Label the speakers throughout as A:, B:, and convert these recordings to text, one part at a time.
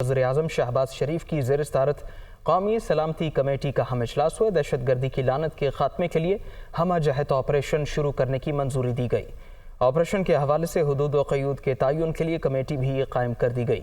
A: वज़ीर-ए-आज़म शहबाज शरीफ की ज़ेर सदारत कौमी सलामती कमेटी का हम इजलास हुआ। दहशत गर्दी की लानत के खात्मे के लिए हम जहत ऑपरेशन शुरू करने की मंजूरी दी गई। ऑपरेशन के हवाले से हुदूद व क़यूद के तयन के लिए कमेटी भी कायम कर दी गई।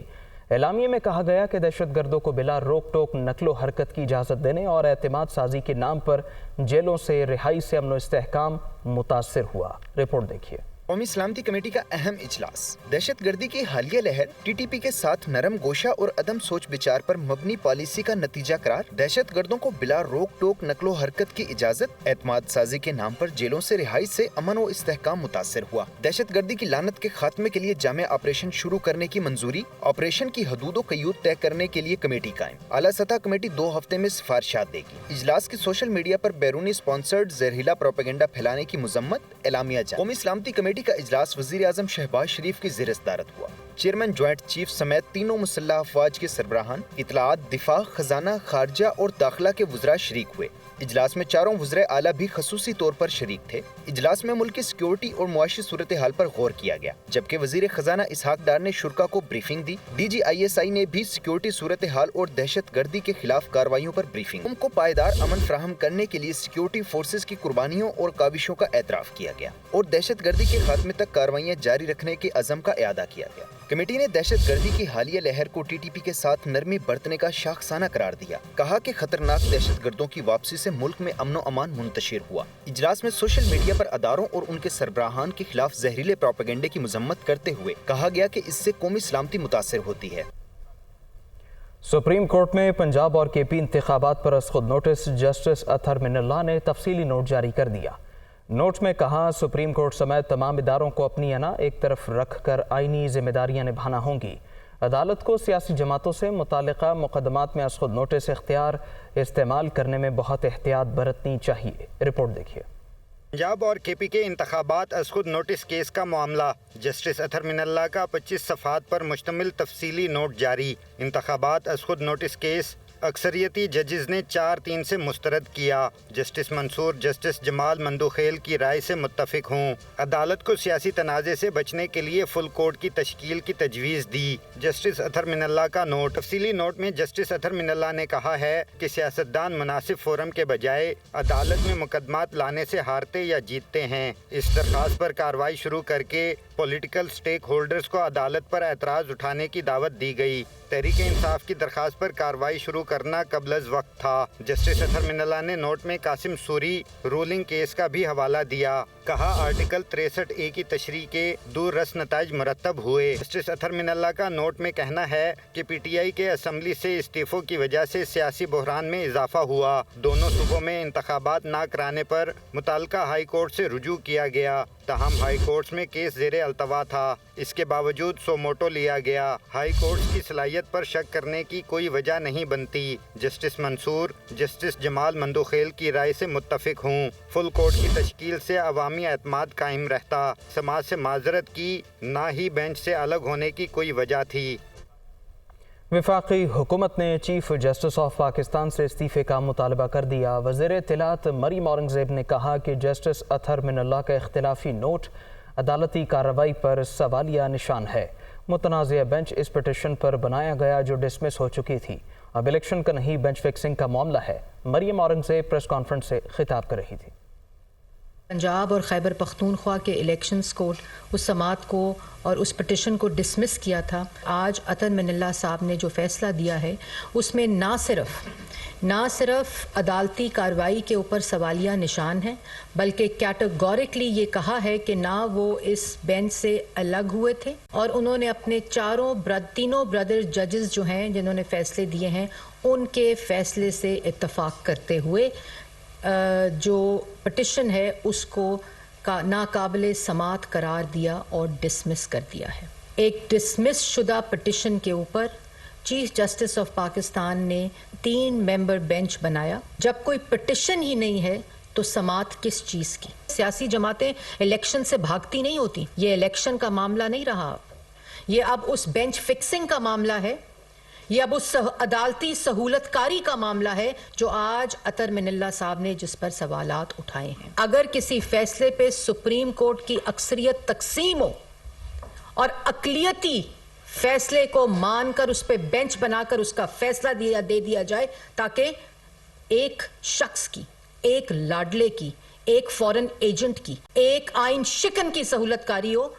A: एलामिया में कहा गया कि दहशत गर्दों को बिला रोक टोक नकलो हरकत की इजाज़त देने और एतमाद साजी के नाम पर जेलों से रिहाई से अमन व इस्तेहकाम मुतासर हुआ। रिपोर्ट देखिए।
B: कौमी सलामती कमेटी का अहम इजलास। दहशत गर्दी की हालिया लहर TTP के साथ नरम गोशा और अदम सोच विचार पर मबनी पॉलिसी का नतीजा करार दहशत गर्दों को बिला रोक टोक नकलो हरकत की इजाजत, एतमाद साजी के नाम पर जेलों से रिहाई से अमन व इस्तेहकाम मुतासर हुआ। दहशत गर्दी की लानत के खात्मे के लिए जामे ऑपरेशन शुरू करने की मंजूरी। ऑपरेशन की हदूद व क़यूद तय करने के लिए कमेटी कायम। आला सतह कमेटी 2 हफ्ते में सिफारिशात देगी। इजलास की सोशल मीडिया पर बैरूनी स्पॉन्सर्ड जहरीला प्रोपेगेंडा फैलाने की मुजम्मत। एलामिया जारी। कौमी सलामती कमेटी का इजलास वज़ीर-ए-आज़म शहबाज शरीफ की ज़ेर सदारत हुआ। चेयरमैन ज्वाइंट चीफ समेत तीनों मुसल्लह अफवाज के सरबराहान, इत्तलाआत, दिफा, खजाना, खारजा और दाखिला के वज़रा शरीक हुए। इजलास में चारों वज़रे आला भी खसूसी तौर पर शरीक थे। इजलास में मुल्क की सिक्योरिटी और मुआशी सूरत हाल पर गौर किया गया, जबकि वज़ीर खजाना इसहाक डार ने शुरा को ब्रीफिंग दी। DG ISI ने भी सिक्योरिटी सूरत हाल और दहशत गर्दी के खिलाफ कार्रवाइयों पर ब्रीफिंग। उनको पायदार अमन फराहम करने के लिए सिक्योरिटी फोर्सेज की कुर्बानियों और काविशों का एतराफ़ किया गया और दहशत गर्दी के खात्मे तक कार्रवाइयाँ जारी रखने के अज़म का इआदा किया गया। कमेटी ने दहशत गर्दी की हालिया लहर को TTP के साथ नरमी बरतने का शाखसाना करार दिया। कहा कि खतरनाक दहशत गर्दों की वापसी से मुल्क में अमन अमान मुंतशिर हुआ। इजलास में सोशल मीडिया पर अदारों और उनके सरबराहान के खिलाफ जहरीले प्रोपेगेंडे की मजम्मत करते हुए कहा गया कि इससे कौमी सलामती मुतासर होती है।
A: सुप्रीम कोर्ट में पंजाब और KP इंतखाबात पर खुद नोटिस। जस्टिस अतहर मिनल्लाह ने तफसीली नोट जारी कर दिया। नोट में कहा, सुप्रीम कोर्ट समेत तमाम इदारों को अपनी अना एक तरफ रख कर आइनी जिम्मेदारियां निभाना होंगी। अदालत को सियासी जमातों से मुतालिका मुकदमात में खुद नोटिस इख्तियार इस्तेमाल करने में बहुत एहतियात बरतनी चाहिए। रिपोर्ट देखिए।
C: पंजाब और KP के इंतखाबात खुद नोटिस केस का मामला। जस्टिस अतहर मिनल्लाह का 25 सफ़हात पर मुश्तमिल तफसीली नोट जारी। इंतखाबात खुद नोटिस केस अक्सरियती जजेस ने 4-3 से मुस्तरद किया। जस्टिस मंसूर जस्टिस जमाल मंदोखेल की राय से मुत्तफिक हों। अदालत को सियासी तनाज़े से बचने के लिए फुल कोर्ट की तश्कील की तजवीज़ दी। जस्टिस अतहर मिनल्लाह का नोट। तफसीली नोट में जस्टिस अतहर मिनल्लाह ने कहा है कि सियासतदान मुनासिब फोरम के बजाय अदालत में मुकदमात लाने से हारते या जीतते हैं। इस दरख्वास्त पर कार्रवाई शुरू करके पॉलिटिकल स्टेक होल्डर्स को अदालत पर एतराज़ उठाने की दावत दी गई। तहरीक इंसाफ की दरख्वास्त पर कार्रवाई शुरू करना कबल वक्त था। जस्टिस अतहर मिनल्लाह ने नोट में कासिम सूरी रूलिंग केस का भी हवाला दिया। कहा, आर्टिकल 63A की तशरीह के दूर रस नताइज मुरतब हुए। जस्टिस अतहर मिनल्लाह का नोट में कहना है कि PTI के असम्बली से इस्तीफों की वजह से सियासी बहरान में इजाफा हुआ। दोनों सूबों में इंतखाबात ना कराने पर मुताल्लिका हाई कोर्ट से रुजू किया गया। तहम हाई कोर्ट में केस ज़ेरे अल्तवा था। इसके बावजूद सोमोटो लिया गया। हाई कोर्ट की सलाहियत पर शक करने की कोई वजह नहीं बनती। जस्टिस मंसूर जस्टिस जमाल मंदोखेल की राय से मुत्तफिक हूँ। फुल कोर्ट की तश्कील से अवामी एतमाद कायम रहता। समाज से माजरत की, ना ही बेंच से अलग होने की कोई वजह थी।
A: वफाकी हुकूमत ने चीफ जस्टिस ऑफ पाकिस्तान से इस्तीफ़े का मुतालबा कर दिया। वज़ीर इत्तलाआत मरीम औरंगज़ेब ने कहा कि जस्टिस अतहर मिनल्लाह का इख्तिलाफी नोट अदालती कार्रवाई पर सवालिया निशान है। मुतनाज़िया बेंच इस पिटिशन पर बनाया गया जो डिसमिस हो चुकी थी। अब इलेक्शन का नहीं, बेंच फिक्सिंग का मामला है। मरीम औरंगज़ेब प्रेस कॉन्फ्रेंस से खिताब कर रही थी।
D: पंजाब और खैबर पख्तूनख्वा के इलेक्शंस कोर्ट उस समात को और उस पिटिशन को डिसमिस किया था। आज अतहर मिनल्लाह साहब ने जो फैसला दिया है उसमें ना सिर्फ अदालती कार्रवाई के ऊपर सवालिया निशान है, बल्कि कैटेगोरिकली ये कहा है कि ना वो इस बेंच से अलग हुए थे और उन्होंने अपने तीनों ब्रदर जजेस जो हैं जिन्होंने फैसले दिए हैं उनके फैसले से इत्तफाक करते हुए जो पिटिशन है उसको नाकाबिले समात करार दिया और डिसमिस कर दिया है। एक डिसमिस शुदा पिटिशन के ऊपर चीफ जस्टिस ऑफ पाकिस्तान ने 3 मेंबर बेंच बनाया। जब कोई पिटिशन ही नहीं है तो समात किस चीज़ की? सियासी जमातें इलेक्शन से भागती नहीं होती। ये इलेक्शन का मामला नहीं रहा, ये अब उस बेंच फिक्सिंग का मामला है। ये अब उस अदालती सहूलतकारी का मामला है जो आज अतहर मिनल्लाह साहब ने जिस पर सवालात उठाए हैं। अगर किसी फैसले पे सुप्रीम कोर्ट की अक्सरियत तकसीम हो और अकलियती फैसले को मानकर उस पे बेंच बनाकर उसका फैसला दे दिया जाए, ताकि एक शख्स की, एक लाडले की, एक फॉरेन एजेंट की, एक आइन शिकन की सहूलतकारी हो,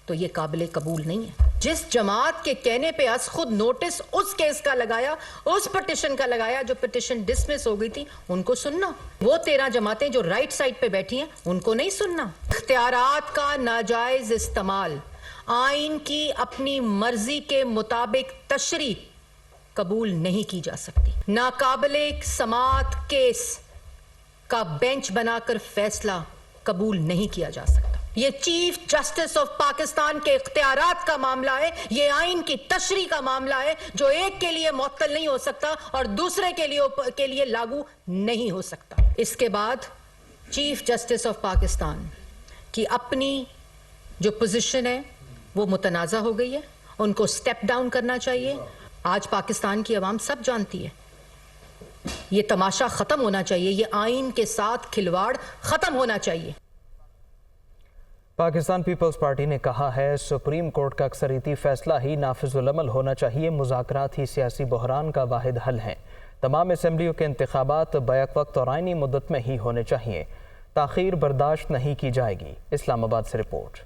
D: तो ये काबिल कबूल नहीं है। जिस जमात के कहने पे आज खुद नोटिस उस केस का लगाया, उस पिटिशन का लगाया जो पिटिशन डिसमिस हो गई थी, उनको सुनना। वो 13 जमातें जो राइट साइड पे बैठी हैं, उनको नहीं सुनना। इख्तियारात का नाजायज इस्तेमाल, आइन की अपनी मर्जी के मुताबिक तशरीह कबूल नहीं की जा सकती। नाकाबिले समात केस का बेंच बनाकर फैसला कबूल नहीं किया जा सकता। ये चीफ जस्टिस ऑफ पाकिस्तान के इख्तियारात का मामला है, ये आइन की तशरीह का मामला है, जो एक के लिए मुअत्तल नहीं हो सकता और दूसरे के लिए लागू नहीं हो सकता। इसके बाद चीफ जस्टिस ऑफ पाकिस्तान की अपनी जो पोजीशन है वो मुतनाज़ा हो गई है, उनको स्टेप डाउन करना चाहिए। आज पाकिस्तान की आवाम सब जानती है, ये तमाशा खत्म होना चाहिए, ये आइन के साथ खिलवाड़ खत्म होना चाहिए।
A: पाकिस्तान पीपल्स पार्टी ने कहा है सुप्रीम कोर्ट का अक्सरियती फैसला ही नाफिजुल अमल होना चाहिए। मुज़ाकरात ही सियासी बहरान का वाहिद हल हैं। तमाम असम्बलियों के इंतखाबात बैक वक्त और आइनी मुद्दत में ही होने चाहिए। ताख़ीर बर्दाश्त नहीं की जाएगी। इस्लामाबाद से रिपोर्ट।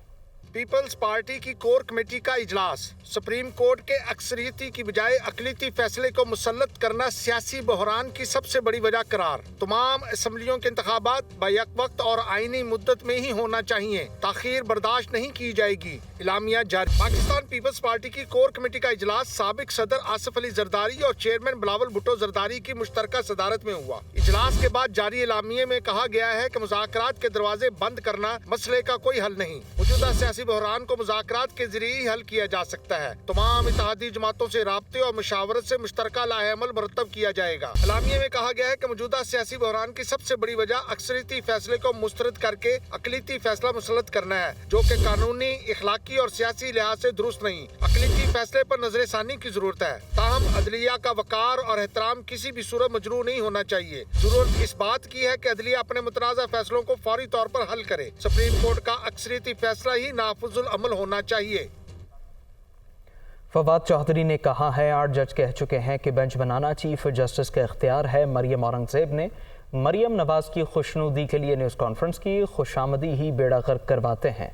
E: पीपल्स पार्टी की कोर कमेटी का इजलास। सुप्रीम कोर्ट के अक्सरियती की बजाय अक़लियती फैसले को मुसल्लत करना सियासी बहरान की सबसे बड़ी वजह करार। तमाम असम्बलियों के इंतखाबात बैक वक्त और आईनी मुद्दत में ही होना चाहिए। ताख़ीर बर्दाश्त नहीं की जाएगी। इलामिया जारी। पाकिस्तान पीपल्स पार्टी की कोर कमेटी का इजलास साबिक सदर आसिफ अली जरदारी और चेयरमैन बिलावल भुट्टो जरदारी की मुश्तरका सदारत में हुआ। इजलास के बाद जारी इलामिये में कहा गया है कि मुज़ाकरात के दरवाजे बंद करना मसले का कोई हल नहीं। मौजूदा सियासी बहरान को मुज़ाकरात के जरिए ही हल किया जा सकता है। तमाम इत्तेहादी जमातों से राब्ते और मुशावरत से मुश्तरका लाहेअमल मुरतब किया जाएगा। इलामिये में कहा गया है कि मौजूदा सियासी बहरान की सबसे बड़ी वजह अक्सरियती फैसले को मुस्तरद करके अक़लियती फैसला मुसल्लत करना है, जो कि कानूनी, इखलाकी और सियासी लिहाज से दुरुस्त नहीं। अक़लियती फैसले पर नजरसानी की जरूरत है। ताहम अदलिया का वकार और एहतराम किसी भी सूरत मजरूह नहीं होना चाहिए। जरूरत इस बात की है कि अदलिया अपने मुतनाज़ा फैसलों को फौरी तौर पर हल करे। सुप्रीम कोर्ट का अक्सरियती फैसला ही नाफिजुल अमल होना चाहिए।
A: फवाद चौधरी ने कहा है 8 जज कह चुके हैं कि बेंच बनाना चीफ जस्टिस का इख्तियार है। मरियम औरंगजेब ने मरियम नवाज की खुशनुदी के लिए न्यूज़ कॉन्फ्रेंस की। खुशामदी ही बेड़ा गर्क करवाते हैं।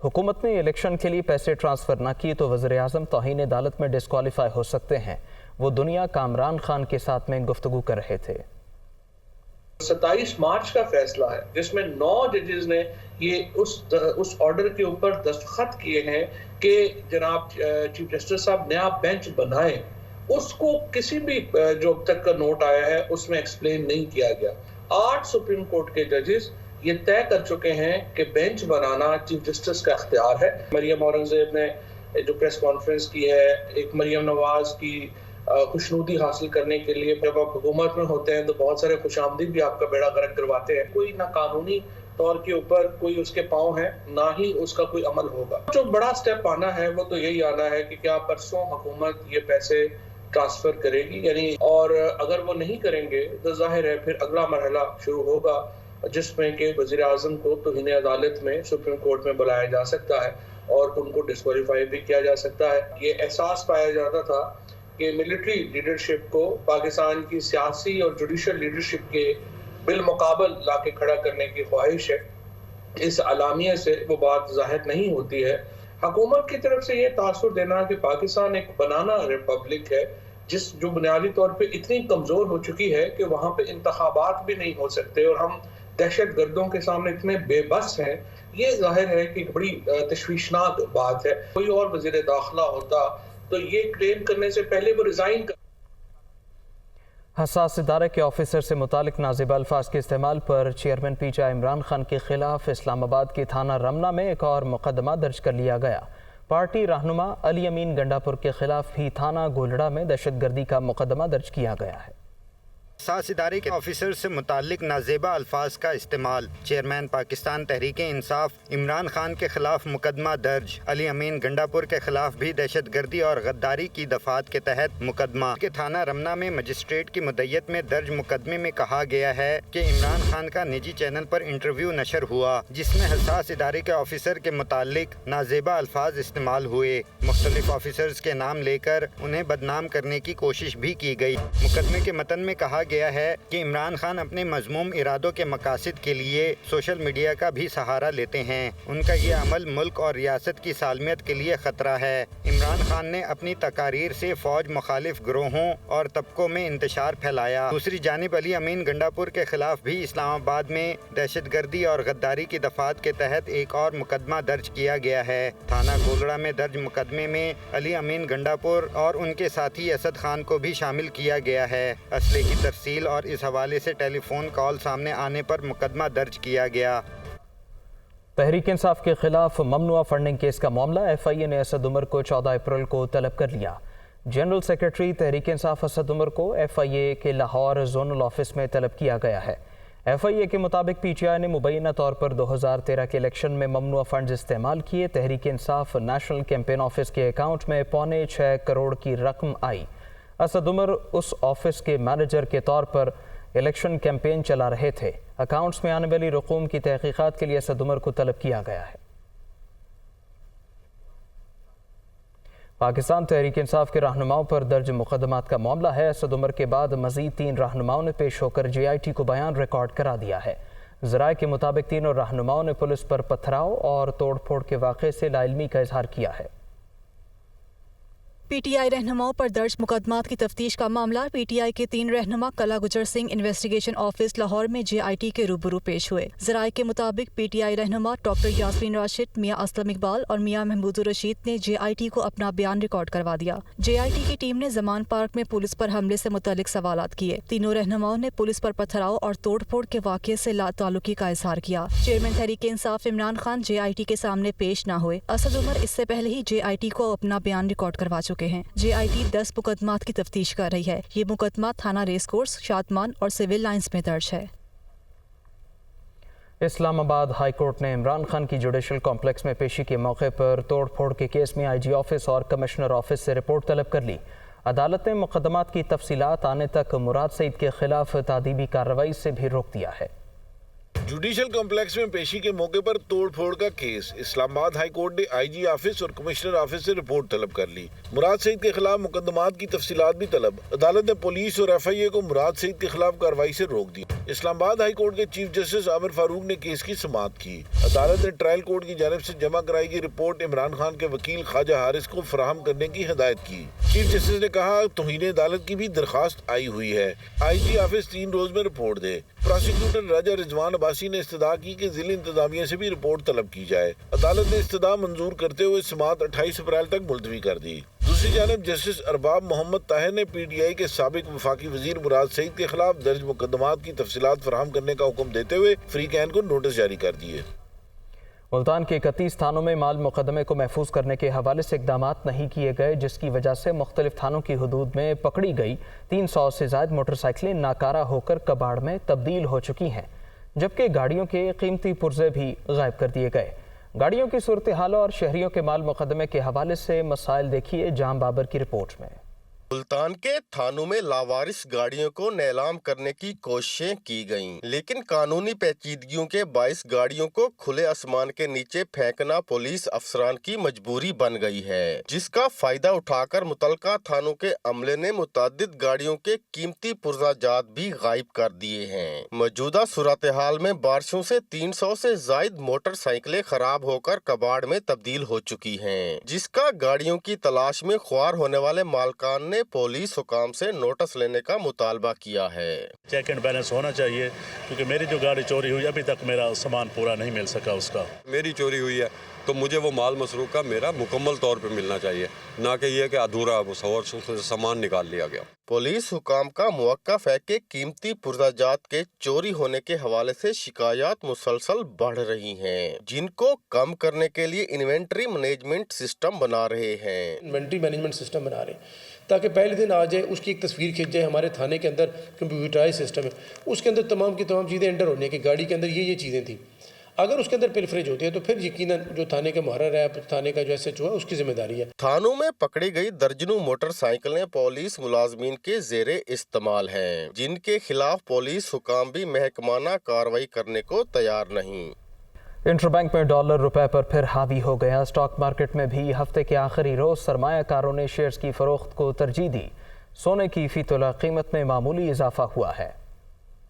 A: हुकूमत ने इलेक्शन के लिए पैसे ट्रांसफ़र न किए तो वज़ीर-ए-आज़म तौहीन अदालत में डिस्क्वालीफाई हो सकते हैं। वो दुनिया का इमरान खान के साथ में गुफ्तगू कर रहे थे।
F: 27 मार्च का फैसला है जिसमें 9 जजेस ने ये उस ऑर्डर के ऊपर दस्तखत किए हैं कि जनाब चीफ जस्टिस साहब नया बेंच बनाएं। उसको किसी भी जो अब तक का नोट आया है उसमें एक्सप्लेन नहीं किया गया। 8 सुप्रीम कोर्ट के जजेस ये तय कर चुके हैं कि बेंच बनाना चीफ जस्टिस का इख्तियार है। मरियम औरंगजेब ने जो प्रेस कॉन्फ्रेंस की है, एक मरियम नवाज की खुशनुदी हासिल करने के लिए, जब आप हुकूमत में होते हैं तो बहुत सारे खुशामदी भी आपका बेड़ा गर्क करवाते हैं। कोई ना कानूनी तौर के ऊपर कोई उसके पाँव है, ना ही उसका कोई अमल होगा। जो बड़ा स्टेप आना है वो तो यही आना है कि क्या परसों हुकूमत ये पैसे ट्रांसफर करेगी यानी, और अगर वो नहीं करेंगे तो जाहिर है फिर अगला मरहला शुरू होगा जिसमें कि वज़ीर-ए-आज़म को तौहीन अदालत में सुप्रीम कोर्ट में बुलाया जा सकता है और उनको डिस्क्वालीफाई भी किया जा सकता है। ये एहसास पाया जाता था कि मिलिट्री लीडरशिप को पाकिस्तान की सियासी और जुडिशल लीडरशिप के बिलमुकाबल लाके खड़ा करने की ख्वाहिश है। इस अलामिया से वो बात ज़ाहिर नहीं होती है। हुकूमत की तरफ से ये तासुर देना कि पाकिस्तान एक बनाना रिपब्लिक है जो बुनियादी तौर पे इतनी कमज़ोर हो चुकी है कि वहाँ पे इंतखाबात भी नहीं हो सकते और हम दहशत गर्दों के सामने इतने बेबस हैं, ये जाहिर है कि एक बड़ी तशवीशनाक बात है। कोई और वज़ीर दाखिला होता तो ये क्लेम करने से पहले वो रिजाइन कर।
A: हसास इदारे के ऑफिसर से मुतालिक नाज़िब अल्फाज के इस्तेमाल पर चेयरमैन पीटीआई इमरान खान के खिलाफ इस्लामाबाद के थाना रमना में एक और मुकदमा दर्ज कर लिया गया। पार्टी रहनुमा अली अमीन गंडापुर के खिलाफ भी थाना गोलड़ा में दहशतगर्दी का मुकदमा दर्ज किया गया है।
C: सास इदारे के ऑफिसर से मुतालिक नाजेबा अल्फाज का इस्तेमाल। चेयरमैन पाकिस्तान तहरीक इंसाफ इमरान खान के खिलाफ मुकदमा दर्ज। अली अमीन गंडापुर के खिलाफ भी दहशतगर्दी और गद्दारी की दफात के तहत मुकदमा। के थाना रमना में मजिस्ट्रेट की मुद्दत में दर्ज मुकदमे में कहा गया है कि इमरान खान का निजी चैनल पर इंटरव्यू नशर हुआ जिसमें हसास इदारे के ऑफिसर के मुतालिक नाजेबा अल्फाज इस्तेमाल हुए। मुख्तलिफ ऑफिसर्स के नाम लेकर उन्हें बदनाम करने की कोशिश भी की गई। मुकदमे के मतन में कहा गया है कि इमरान खान अपने मजमूम इरादों के मकासद के लिए सोशल मीडिया का भी सहारा लेते हैं। उनका ये अमल मुल्क और रियासत की सालमियत के लिए खतरा है। इमरान खान ने अपनी तकारीर से फौज मुखालिफ गिरोहों और तबकों में इंतशार फैलाया। दूसरी जानिब अली अमीन गंडापुर के खिलाफ भी इस्लामाबाद में दहशतगर्दी और गद्दारी की दफात के तहत एक और मुकदमा दर्ज किया गया है। थाना गोलड़ा में दर्ज मुकदमे में अली अमीन गंडापुर और उनके साथी असद खान को भी शामिल किया गया है। असले की तफसील और इस हवाले से टेलीफोन कॉल सामने आने पर मुकदमा दर्ज किया गया।
A: तहरीक इंसाफ के खिलाफ ममनुआ फंडिंग केस का मामला FIA ने असद उमर को 14 अप्रैल को तलब कर लिया। जनरल सेक्रेटरी तहरीक इंसाफ असद उमर को FIA के लाहौर जोनल ऑफिस में तलब किया गया है। FIA के मुताबिक PTI ने मुबैना तौर पर 2013 के इलेक्शन में ममनुआ फंड्स इस्तेमाल किए। Tehreek Insaf national campaign office के अकाउंट में 6.25 करोड़ की रकम आई। असद उमर उस ऑफिस के मैनेजर के तौर पर इलेक्शन कैंपेन चला रहे थे। अकाउंट्स में आने वाली रकूम की तहकीकात के लिए असद उमर को तलब किया गया है। पाकिस्तान तहरीक इंसाफ के रहनुमाओं पर दर्ज मुकदमात का मामला है। असद उमर के बाद मजीद 3 रहनुमाओं ने पेश होकर JIT को बयान रिकॉर्ड करा दिया है। ज़राए के मुताबिक तीनों रहनुमाओं ने पुलिस पर पथराव और तोड़फोड़ के वाक़े से लाइल्मी का इजहार किया है।
G: PTI रहनुमाओं पर दर्ज मुकदमात की तफ्तीश का मामला। PTI के 3 रहनुमा कला गुजर सिंह इन्वेस्टिगेशन ऑफिस लाहौर में JIT के रूबरू पेश हुए। ज़राए के मुताबिक PTI रहनुमा डॉक्टर यास्मीन राशिद, मियां असलम इकबाल और मियां महमूदुर रशीद ने JIT को अपना बयान रिकॉर्ड करवा दिया। JIT की टीम ने जमान पार्क में पुलिस पर हमले से मुतालिक सवालात किए। तीनों रहनुमाओं ने पुलिस पर पथराव और तोड़फोड़ के वाक़े से लाताल्लुकी का इजहार किया। चेयरमैन तहरीक इंसाफ इमरान खान JIT के सामने पेश न हुए। असद उमर इससे पहले ही JIT को अपना बयान रिकॉर्ड करवा चुके हैं। JIT 10 मुकदमात की तफ्तीश कर रही है। ये मुकदमा थाना रेस कोर्स, शादमान और सिविल लाइंस में दर्ज है।
A: इस्लामाबाद हाई कोर्ट ने इमरान खान की जुडिशल कॉम्प्लेक्स में पेशी के मौके पर तोड़फोड़ के केस में IG ऑफिस और कमिश्नर ऑफिस से रिपोर्ट तलब कर ली। अदालत ने मुकदमात की तफसीलात आने तक मुराद सईद के खिलाफ तादीबी कार्रवाई से भी रोक दिया है।
H: जुडिशल कॉम्प्लेक्स में पेशी के मौके पर तोड़फोड़ का केस। इस्लामाबाद हाई कोर्ट ने IG ऑफिस और कमिश्नर ऑफिस से रिपोर्ट तलब कर ली। मुराद सईद के खिलाफ मुकदमात की तफसीलात भी तलब। अदालत ने पुलिस और FIA को मुराद सईद के खिलाफ कार्रवाई से रोक दिया। इस्लामाबाद हाई कोर्ट के चीफ जस्टिस आमिर फारूक ने केस की समाअत की। अदालत ने ट्रायल कोर्ट की जानिब से जमा कराई गई रिपोर्ट इमरान खान के वकील ख्वाजा हारिस को फराहम करने की हिदायत की। चीफ जस्टिस ने कहा तौहीन अदालत की भी दरखास्त आई हुई है। IG ऑफिस 3 रोज में रिपोर्ट दे। प्रोसिक्यूटर राजा रिजवान अब्बासी ने इस्तदा की कि जिला इंतजामिया से भी रिपोर्ट तलब की जाए। अदालत ने इस्तदा मंजूर करते हुए समाअत 28 अप्रैल तक मुलतवी कर दी। दूसरी जानिब जस्टिस अरबाब मोहम्मद ताहिर ने PTI के साबिक वफाकी वजीर मुराद सईद के खिलाफ दर्ज मुकदमात की तफसीलात फराहम करने का हुक्म देते हुए फ्रीकैन को नोटिस जारी कर दिए।
A: मुल्तान के 31 थानों में माल मुकदमे को महफूज करने के हवाले से इकदामात नहीं किए गए, जिसकी वजह से मुख्तलिफ थानों की हदूद में पकड़ी गई 300 से ज़ायद मोटरसाइकिलें नाकारा होकर कबाड़ में तब्दील हो चुकी हैं, जबकि गाड़ियों के कीमती पुर्जे भी गायब कर दिए गए। गाड़ियों की सूरत हाल और शहरियों के माल मुकदमे के हवाले से मसाइल देखिए जाम बाबर की रिपोर्ट में।
I: मुल्तान के थानों में लावारिस गाड़ियों को नीलाम करने की कोशिशें की गईं, लेकिन कानूनी पेचीदगियों के बाइस गाड़ियों को खुले आसमान के नीचे फेंकना पुलिस अफसरान की मजबूरी बन गई है, जिसका फायदा उठाकर मुतलका थानों के अमले ने मुतअद्दिद गाड़ियों के कीमती पुर्जाजात भी गायब कर दिए हैं। मौजूदा सूरत हाल में बारिशों से 300 से जायद मोटरसाइकिलें खराब होकर कबाड़ में तब्दील हो चुकी हैं, जिसका गाड़ियों की तलाश में ख्वार होने वाले मालकान ने पुलिस हुकाम से नोटिस लेने का मुतालबा किया है।
J: चेक एंड बैलेंस होना चाहिए, क्योंकि मेरी जो गाड़ी चोरी हुई अभी तक मेरा सामान पूरा नहीं मिल सका। उसका
K: मेरी चोरी हुई है तो मुझे वो माल मसरूफ का मेरा मुकम्मल तौर पे मिलना चाहिए, ना कि ये कि अधूरा और सामान निकाल लिया गया।
I: पुलिस हुकाम का मुवक्कफ है कि कीमती पुर्जाजात के चोरी होने के हवाले से शिकायत मुसलसल बढ़ रही हैं, जिनको कम करने के लिए इन्वेंट्री मैनेजमेंट सिस्टम बना रहे हैं।
L: इन्वेंट्री मैनेजमेंट सिस्टम बना रहे हैं تاکہ پہلے دن آ جائے، اس کی ایک تصویر کھینچ جائے. ہمارے تھانے کے اندر کمپیوٹرائز سسٹم ہے، اس کے اندر تمام کی تمام چیزیں انٹر ہونی ہیں کہ گاڑی کے اندر یہ چیزیں تھیں. اگر اس کے اندر پلفریج ہوتی ہے تو پھر یقیناً جو تھانے کا محرر ہے، تھانے کا جو ایس ایچ او ہے، اس کی ذمہ داری ہے.
I: تھانوں میں پکڑی گئی درجنوں موٹر سائیکلیں پولیس ملازمین کے زیر استعمال ہیں، جن کے خلاف پولیس حکام بھی محکمانہ کارروائی کرنے کو تیار نہیں.
A: انٹر بینک میں ڈالر روپے پر پھر حاوی ہو گیا. اسٹاک مارکیٹ میں بھی ہفتے کے آخری روز سرمایہ کاروں نے شیئرز کی فروخت کو ترجیح دی. سونے کی فی تولہ قیمت میں معمولی اضافہ ہوا ہے.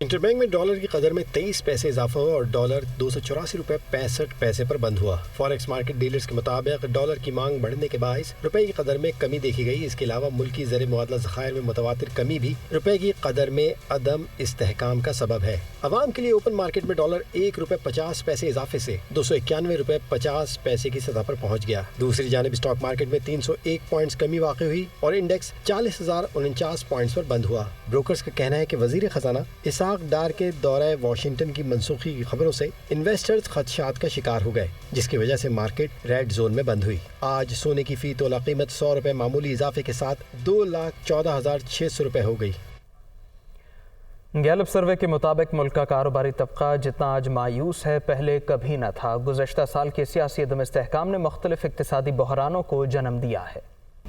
M: انٹر بینک میں ڈالر کی قدر میں 23 پیسے اضافہ ہوا اور ڈالر 284 روپے 65 پیسے پر بند ہوا. فوریکس مارکیٹ ڈیلرز کے مطابق ڈالر کی مانگ بڑھنے کے باعث روپے کی قدر میں کمی دیکھی گئی. اس کے علاوہ ملکی زر مبادلہ ذخائر میں متواتر کمی بھی روپے کی قدر میں عدم استحکام کا سبب ہے. عوام کے لیے اوپن مارکیٹ میں ڈالر 1 روپے 50 پیسے اضافے سے 291 روپے 50 پیسے کی سطح پر پہنچ گیا. دوسری جانب اسٹاک مارکیٹ میں 301 پوائنٹس کمی واقع ہوئی اور انڈیکس 40,049 پوائنٹس پر بند ہوا. بروکرز کا کہنا ہے کہ وزیر خزانہ اسحاق ڈار کے دورہ واشنگٹن کی منسوخی کی خبروں سے انویسٹرز خدشات کا شکار ہو گئے، جس کی وجہ سے مارکیٹ ریڈ زون میں بند ہوئی. آج سونے کی فی تولہ قیمت 100 روپے معمولی اضافے کے ساتھ 2,14,600 روپے ہو گئی.
A: گیلپ سروے کے مطابق ملک کا کاروباری طبقہ جتنا آج مایوس ہے پہلے کبھی نہ تھا. گزشتہ سال کے سیاسی عدم استحکام نے مختلف اقتصادی بحرانوں کو جنم دیا ہے.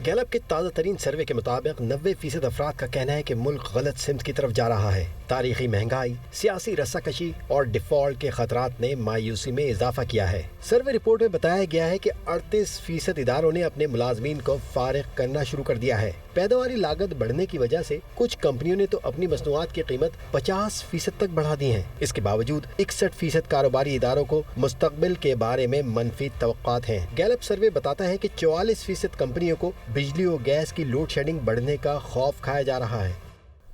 M: گیلپ کے تازہ ترین سروے کے مطابق 90% افراد کا کہنا ہے کہ ملک غلط سمت کی طرف جا رہا ہے. تاریخی مہنگائی، سیاسی رسہ کشی اور ڈیفالٹ کے خطرات نے مایوسی میں اضافہ کیا ہے. سروے رپورٹ میں بتایا گیا ہے کہ 38% اداروں نے اپنے ملازمین کو فارغ کرنا شروع کر دیا ہے. پیداواری لاگت بڑھنے کی وجہ سے کچھ کمپنیوں نے تو اپنی مصنوعات کی قیمت 50% تک بڑھا دی ہیں. اس کے باوجود 61% کاروباری اداروں کو مستقبل کے بارے میں منفی توقعات ہیں. گیلپ سروے بتاتا ہے کہ 44% کمپنیوں کو بجلی اور گیس کی لوڈ شیڈنگ بڑھنے کا خوف کھایا جا رہا ہے.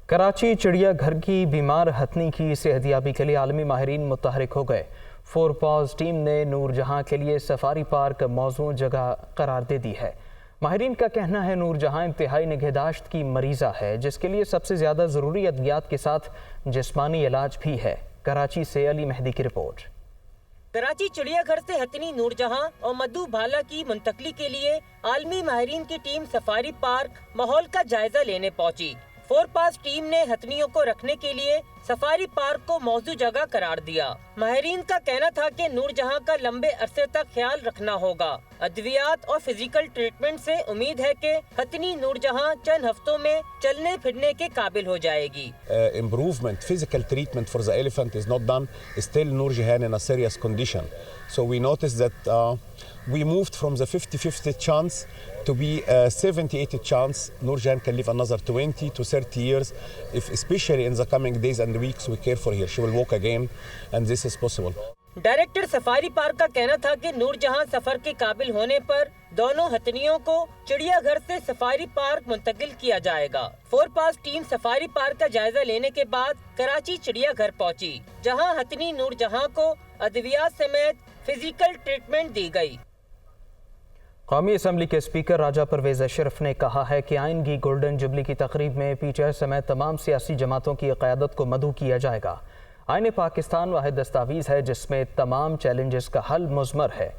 A: کراچی چڑیا گھر کی بیمار ہتھنی کی صحتیابی کے لیے عالمی ماہرین متحرک ہو گئے. 4 پاز ٹیم نے نور جہاں کے لیے سفاری پارک موزوں جگہ قرار دے دی ہے. ماہرین کا کہنا ہے نور جہاں انتہائی نگہداشت کی مریضہ ہے، جس کے لیے سب سے زیادہ ضروری ادویات کے ساتھ جسمانی علاج بھی ہے. کراچی سے علی مہدی کی رپورٹ.
N: کراچی چڑیا گھر سے ہتھنی نور جہاں اور مدھو بھالا کی منتقلی کے لیے عالمی ماہرین کی ٹیم سفاری پارک ماحول کا جائزہ لینے پہنچی. 4 پاس ٹیم نے ہتھنیوں کو رکھنے کے لیے سفاری پارک کو موزوں جگہ قرار دیا. ماہرین کا کہنا تھا کہ نور جہاں کا لمبے عرصے تک خیال رکھنا ہوگا. ادویات اور فزیکل ٹریٹمنٹ سے امید ہے کہ ہتھنی نور جہاں چند ہفتوں میں چلنے پھرنے کے قابل ہو جائے گی.
O: Improvement, physical treatment for the elephant is not done. Still Noor Jahan in a serious condition. So we noticed that we moved from the 50-50 chance to be 70-80 chance Noor Jahan can live another 20 to 30 years if especially in the coming days and weeks we care for her. She will walk again and this is possible.
N: Director safari park کا کہنا تھا کہ نور جہاں سفر کے قابل ہونے پر دونوں ہتھنیوں کو چڑیا گھر سے سفاری پارک منتقل کیا جائے گا. 4 پاس ٹیم سفاری پارک کا جائزہ لینے کے بعد کراچی چڑیا گھر پہنچی، جہاں ہتھنی نور جہاں کو ادویات سمیت فزیکل ٹریٹمنٹ دی گئی.
A: قومی اسمبلی کے اسپیکر راجہ پرویز اشرف نے کہا ہے کہ آئین کی گولڈن جبلی کی تقریب میں پی ٹی آئی سمیت تمام سیاسی جماعتوں کی قیادت کو مدعو کیا جائے گا. آئین پاکستان واحد دستاویز ہے جس میں تمام چیلنجز کا حل مضمر ہے.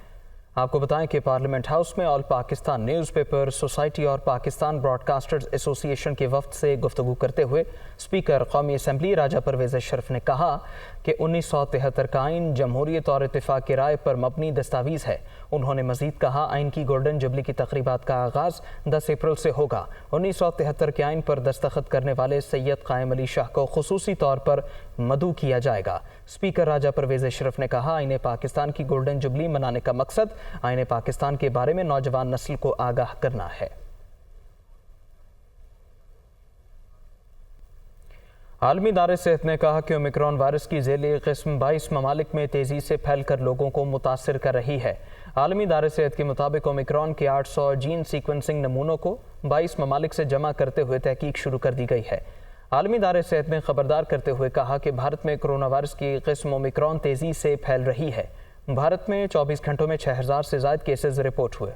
A: آپ کو بتائیں کہ پارلیمنٹ ہاؤس میں آل پاکستان نیوز پیپر سوسائٹی اور پاکستان براڈ کاسٹرز ایسوسی ایشن کے وفد سے گفتگو کرتے ہوئے اسپیکر قومی اسمبلی راجہ پرویز اشرف نے کہا کہ 1973 کا آئین جمہوریت اور اتفاق کی رائے پر مبنی دستاویز ہے. انہوں نے مزید کہا آئین کی گولڈن جبلی کی تقریبات کا آغاز 10 اپریل سے ہوگا. 1973 کے آئین پر دستخط کرنے والے سید قائم علی شاہ کو خصوصی طور پر مدعو کیا جائے گا. اسپیکر راجہ پرویز اشرف نے کہا آئین پاکستان کی گولڈن جبلی منانے کا مقصد آئین پاکستان کے بارے میں نوجوان نسل کو آگاہ کرنا ہے. عالمی ادارے صحت نے کہا کہ اومیکرون وائرس کی ذیلی قسم 22 ممالک میں تیزی سے پھیل کر لوگوں کو متاثر کر رہی ہے. عالمی ادارے صحت کے مطابق اومیکرون کے 800 جین سیکوینسنگ نمونوں کو 22 ممالک سے جمع کرتے ہوئے تحقیق شروع کر دی گئی ہے. عالمی ادارے صحت نے خبردار کرتے ہوئے کہا کہ بھارت میں کرونا وائرس کی قسم اومیکرون تیزی سے پھیل رہی ہے. بھارت میں 24 گھنٹوں میں 6000 سے زائد کیسز رپورٹ ہوئے.